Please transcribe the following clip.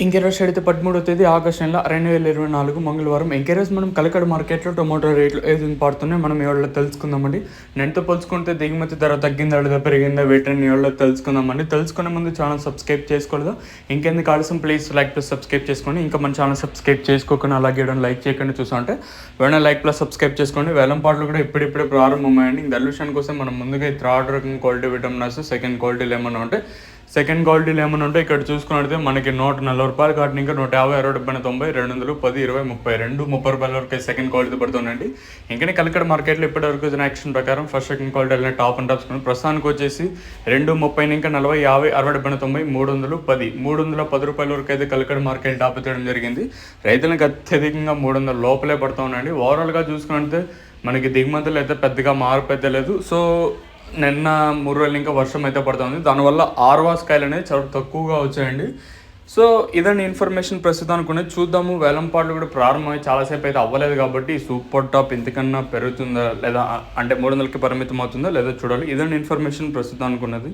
ఇంకెరోజు అయితే 13వ తేదీ ఆగస్టు నెల 2024 మంగళవారం. ఇంకెరోజు మనం కలకడ మార్కెట్లో టొమాటో రేట్లు ఏ విధంగా పడుతున్నాయి మనం ఇవాళ తెలుసుకుందామండి. నేనుతో పోల్చుకుంటే దిగుమతి ధర తగ్గిందా లేదా పెరిగిందా వీటిని ఇవాళ తెలుసుకుందామండి. తెలుసుకునే ముందు ఛానల్ సబ్స్క్రైబ్ చేసుకోలేదా? ఇంకెందుకు ఆలస్యం, ప్లీజ్ లైక్ ప్లస్ సబ్స్క్రైబ్ చేసుకోండి. ఇంకా మన ఛానల్ సబ్స్క్రైబ్ చేసుకోకుండా అలాగే లైక్ చేయకుండా చూసామంటే వెంటనే లైక్ ప్లస్ సబ్స్క్రైబ్ చేసుకోండి. వేలం పాటలు కూడా ఇప్పుడిప్పుడే ప్రారంభమయ్యండి. ఇంక దల్యూషన్ కోసం మనం ముందుగా థర్డ్ రకం క్వాలిటీ విటమిన్స్, సెకండ్ క్వాలిటీలు ఏమన్నా ఉంటే ఇక్కడ చూసుకున్నట్లయితే మనకి 140 రూపాయలు కాటిన ఇంకా 150, 60, 70, 90, 10, 20, 30 రూపాయల వరకు సెకండ్ క్వాలిటీ పడుతుందండి. ఇంకా కలకడ మార్కెట్లో ఇప్పటివరకు వచ్చిన యాక్షన్ ప్రకారం ఫస్ట్ సెకండ్ క్వాలిటీ వెళ్ళిన టాప్ అండ్ టాప్స్ ప్రస్తుతానికి వచ్చేసి 230 ఇంకా 40, 50, 60, 70, 310, 310 రూపాయల వరకు అయితే కలకడ మార్కెట్ టాప్ ఎత్తడం జరిగింది. రైతులకు అత్యధికంగా 300 లోపలే పడుతూ ఉన్నాయండి. ఓవరాల్గా చూసుకుంటే మనకి దిగుమతులు అయితే పెద్దగా మార్పు అయితే లేదు. సో నిన్న 3 రోజులు ఇంకా వర్షం అయితే పడుతుంది. దానివల్ల ఆర్వాస్ కాయలు అనేది చాలా తక్కువగా వచ్చాయండి. సో ఇదండి ఇన్ఫర్మేషన్ ప్రస్తుతానికి ఉన్నది. చూద్దాము, వేలంపాట్లు కూడా ప్రారంభమై చాలాసేపు అయితే అవ్వలేదు కాబట్టి సూపర్ టాప్ ఇంతకన్నా పెరుగుతుందా లేదా, అంటే 300కి పరిమితం అవుతుందా లేదా చూడాలి. ఇదండి ఇన్ఫర్మేషన్ ప్రస్తుతానికి ఉన్నది.